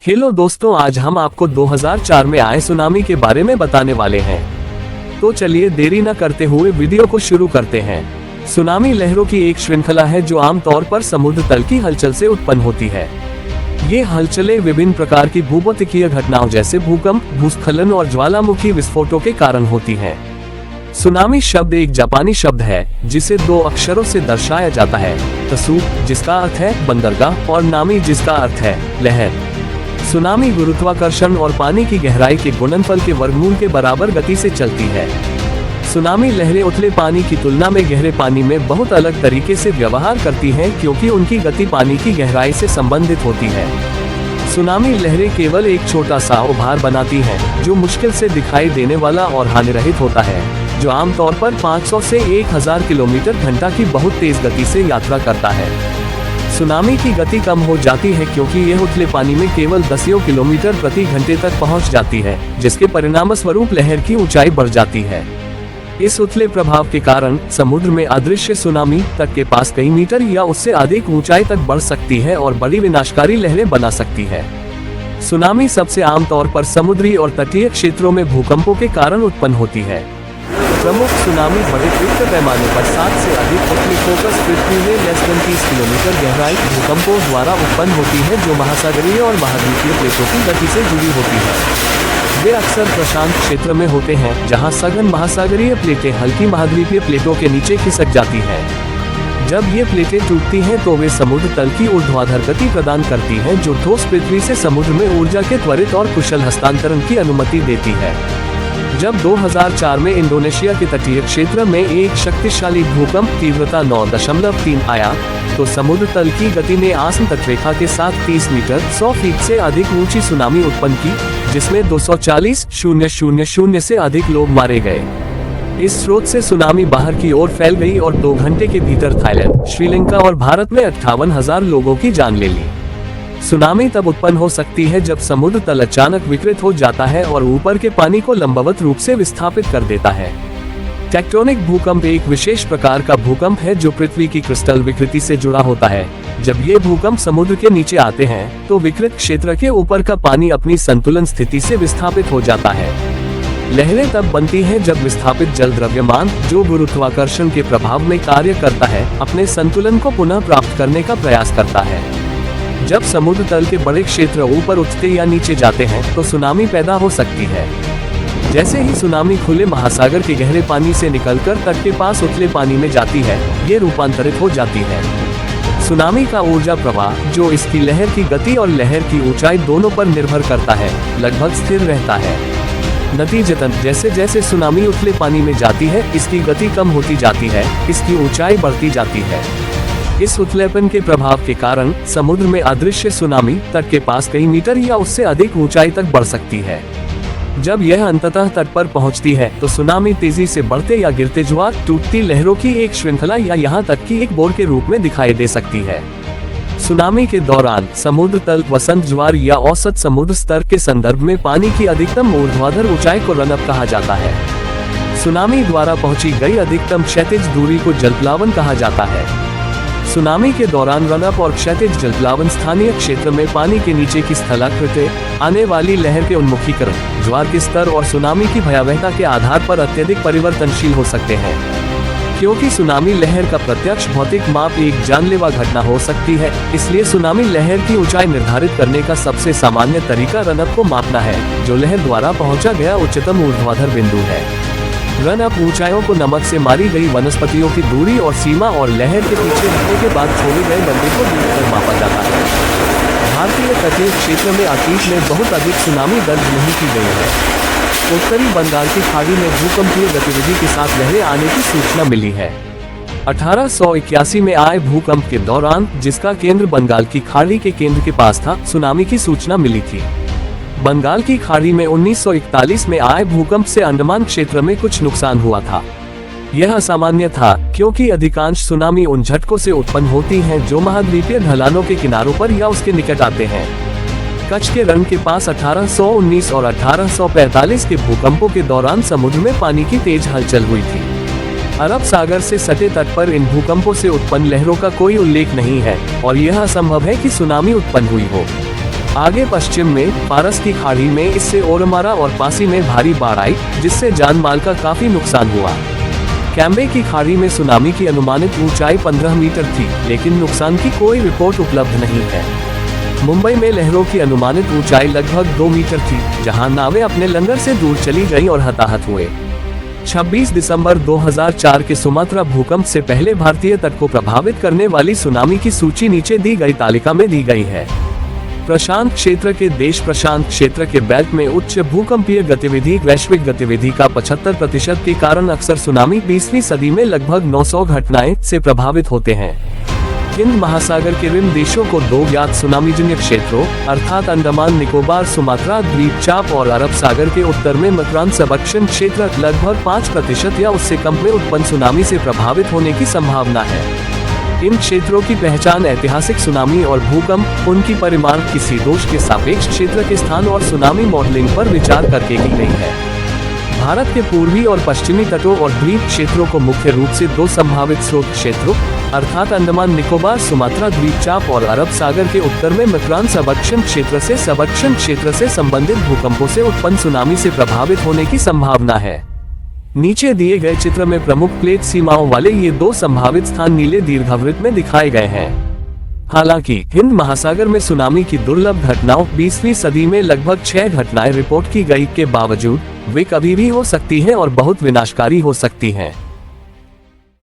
Hello दोस्तों, आज हम आपको 2004 में आए सुनामी के बारे में बताने वाले हैं। तो चलिए देरी न करते हुए वीडियो को शुरू करते हैं। सुनामी लहरों की एक श्रृंखला है जो आमतौर पर समुद्र तल की हलचल से उत्पन्न होती है। ये हलचलें विभिन्न प्रकार की भूभौतिकीय घटनाओं जैसे भूकंप, भूस्खलन और ज्वालामुखी विस्फोटों के कारण होती हैं। सुनामी शब्द एक जापानी शब्द है जिसे दो अक्षरों से दर्शाया जाता है, तसु जिसका अर्थ है बंदरगाह और नामी जिसका अर्थ है लहर। सुनामी गुरुत्वाकर्षण और पानी की गहराई के गुणनफल के वर्गमूल के बराबर गति से चलती है। सुनामी लहरें उथले पानी की तुलना में गहरे पानी में बहुत अलग तरीके से व्यवहार करती हैं क्योंकि उनकी गति पानी की गहराई से संबंधित होती है। सुनामी लहरें केवल एक छोटा सा उभार बनाती हैं जो मुश्किल से दिखाई देने वाला और हानिरहित होता है, जो आमतौर पर 500 से 1000 किलोमीटर घंटा की बहुत तेज गति से यात्रा करता है। सुनामी की गति कम हो जाती है क्योंकि यह उथले पानी में केवल दसियों किलोमीटर प्रति घंटे तक पहुंच जाती है, जिसके परिणामस्वरूप लहर की ऊंचाई बढ़ जाती है। इस उथले प्रभाव के कारण समुद्र में अदृश्य सुनामी तट के पास कई मीटर या उससे अधिक ऊंचाई तक बढ़ सकती है और बड़ी विनाशकारी लहरें बना सकती है। सुनामी सबसे आम तौर पर समुद्री और तटीय क्षेत्रों में भूकंपों के कारण उत्पन्न होती है। प्रमुख सुनामी बड़े रिक्टर पैमाने पर 7 से अधिक उथली फोकस पृथ्वी में लेस देन 30 किलोमीटर गहराई भूकंपों द्वारा उत्पन्न होती है जो महासागरीय और महाद्वीपीय प्लेटों की गति से जुड़ी होती है। वे अक्सर प्रशांत क्षेत्र में होते हैं जहां सघन महासागरीय प्लेटें हल्की महाद्वीपीय प्लेटों के नीचे खिसक जाती हैं। जब ये प्लेटें टूटती हैं तो वे समुद्र तल की ऊर्ध्वाधर गति प्रदान करती हैं जो ठोस पृथ्वी से समुद्र में ऊर्जा के त्वरित और कुशल हस्तांतरण की अनुमति देती है। जब 2004 में इंडोनेशिया के तटीय क्षेत्र में एक शक्तिशाली भूकंप तीव्रता 9.3 आया तो समुद्र तल की गति ने आसन्न तटरेखा के साथ 30 मीटर 100 फीट से अधिक ऊंची सुनामी उत्पन्न की, जिसमें 240,000 से अधिक लोग मारे गए। इस स्रोत से सुनामी बाहर की ओर फैल गई और 2 घंटे के भीतर थाईलैंड, श्रीलंका और भारत में 58,000 लोगों की जान ले ली। सुनामी तब उत्पन्न हो सकती है जब समुद्र तल अचानक विकृत हो जाता है और ऊपर के पानी को लंबवत रूप से विस्थापित कर देता है। टेक्टोनिक भूकंप एक विशेष प्रकार का भूकंप है जो पृथ्वी की क्रिस्टल विकृति से जुड़ा होता है। जब ये भूकंप समुद्र के नीचे आते हैं तो विकृत क्षेत्र के ऊपर का पानी अपनी संतुलन स्थिति से विस्थापित हो जाता है। लहरें तब बनती हैं जब विस्थापित जल द्रव्यमान, जो गुरुत्वाकर्षण के प्रभाव में कार्य करता है, अपने संतुलन को पुनः प्राप्त करने का प्रयास करता है। जब समुद्र तल के बड़े क्षेत्र ऊपर उठते या नीचे जाते हैं तो सुनामी पैदा हो सकती है। जैसे ही सुनामी खुले महासागर के गहरे पानी से निकलकर तट के पास उथले पानी में जाती है, ये रूपांतरित हो जाती है। सुनामी का ऊर्जा प्रवाह, जो इसकी लहर की गति और लहर की ऊंचाई दोनों पर निर्भर करता है, लगभग स्थिर रहता है। नतीजतन जैसे जैसे सुनामी उथले पानी में जाती है, इसकी गति कम होती जाती है, इसकी ऊंचाई बढ़ती जाती है। इस उथलेपन के प्रभाव के कारण समुद्र में अदृश्य सुनामी तट के पास कई मीटर या उससे अधिक ऊंचाई तक बढ़ सकती है। जब यह अंततः तट पर पहुंचती है तो सुनामी तेजी से बढ़ते या गिरते ज्वार, टूटती लहरों की एक श्रृंखला या यहाँ तक कि एक बोर के रूप में दिखाई दे सकती है। सुनामी के दौरान समुद्र तल वसंत ज्वार या औसत समुद्र स्तर के संदर्भ में पानी की अधिकतम ऊर्ध्वाधर ऊंचाई को रन अप कहा जाता है। सुनामी द्वारा पहुंची गई अधिकतम क्षैतिज दूरी को जलप्लावन कहा जाता है। सुनामी के दौरान रन अप और क्षैतिज जलप्लावन स्थानीय क्षेत्र में पानी के नीचे की स्थलाकृति, आने वाली लहर के उन्मुखीकरण, ज्वार के स्तर और सुनामी की भयावहता के आधार पर अत्यधिक परिवर्तनशील हो सकते हैं। क्योंकि सुनामी लहर का प्रत्यक्ष भौतिक माप एक जानलेवा घटना हो सकती है, इसलिए सुनामी लहर की ऊंचाई निर्धारित करने का सबसे सामान्य तरीका रन अप को मापना है, जो लहर द्वारा पहुंचा गया उच्चतम ऊर्ध्वाधर बिंदु है। रन अप ऊंचाइयों को नमक से मारी गई वनस्पतियों की दूरी और सीमा और लहर के पीछे रहने के बाद छोड़े गए डंडे को दूर मापा जाता है। भारतीय तटीय क्षेत्र में अतीत में बहुत अधिक सुनामी दर्ज नहीं की गई है। उत्तरी बंगाल की खाड़ी में भूकंपीय गतिविधि के साथ लहरें आने की सूचना मिली है। 1881 में आए भूकंप के दौरान, जिसका केंद्र बंगाल की खाड़ी के केंद्र के पास था, सुनामी की सूचना मिली थी। बंगाल की खाड़ी में 1941 में आए भूकंप से अंडमान क्षेत्र में कुछ नुकसान हुआ था। यह असामान्य था क्योंकि अधिकांश सुनामी उन झटकों से उत्पन्न होती हैं जो महाद्वीपीय ढलानों के किनारों पर या उसके निकट आते हैं। कच्छ के रन के पास 1819 और 1845 के भूकंपों के दौरान समुद्र में पानी की तेज हलचल हुई थी। अरब सागर से सटे तट पर इन भूकंपों से उत्पन्न लहरों का कोई उल्लेख नहीं है और यह असंभव है कि सुनामी उत्पन्न हुई हो। आगे पश्चिम में फारस की खाड़ी में इससे ओरमारा और पासी में भारी बाढ़ आई, जिससे जान माल का काफी नुकसान हुआ। कैम्बे की खाड़ी में सुनामी की अनुमानित ऊंचाई 15 मीटर थी, लेकिन नुकसान की कोई रिपोर्ट उपलब्ध नहीं है। मुंबई में लहरों की अनुमानित ऊंचाई लगभग 2 मीटर थी, जहां नावें अपने लंगर से दूर चली गईं और हताहत हुए। 26 दिसंबर 2004 के सुमात्रा भूकंप से पहले भारतीय तट को प्रभावित करने वाली सुनामी की सूची नीचे दी गई तालिका में दी गई है। प्रशांत क्षेत्र के देश प्रशांत क्षेत्र के बेल्ट में उच्च भूकंपीय गतिविधि वैश्विक गतिविधि का 75% के कारण अक्सर सुनामी 20वीं सदी में लगभग 900 घटनाएं से प्रभावित होते हैं। हिंद महासागर के रिम देशों को 2 ज्ञात सुनामीजन्य क्षेत्रों अर्थात अंडमान निकोबार सुमात्रा द्वीपचाप और अरब सागर के उत्तर में मकरान सबक्शन क्षेत्र लगभग 5% या उससे कम में उत्पन्न सुनामी से प्रभावित होने की संभावना है। इन क्षेत्रों की पहचान ऐतिहासिक सुनामी और भूकंप, उनकी परिमाण, किसी दोष के सापेक्ष क्षेत्र के स्थान और सुनामी मॉडलिंग पर विचार करके की गई है। भारत के पूर्वी और पश्चिमी तटों और द्वीप क्षेत्रों को मुख्य रूप से 2 संभावित स्रोत क्षेत्रों अर्थात अंडमान निकोबार सुमात्रा द्वीपचाप और अरब सागर के उत्तर में मकरान सबक्शन क्षेत्र से संबंधित भूकंपों से उत्पन्न सुनामी से प्रभावित होने की संभावना है। नीचे दिए गए चित्र में प्रमुख प्लेट सीमाओं वाले ये 2 संभावित स्थान नीले दीर्घवृत्त में दिखाए गए हैं। हालांकि हिंद महासागर में सुनामी की दुर्लभ घटनाओं 20वीं सदी में लगभग 6 घटनाएं रिपोर्ट की गई के बावजूद वे कभी भी हो सकती हैं और बहुत विनाशकारी हो सकती हैं।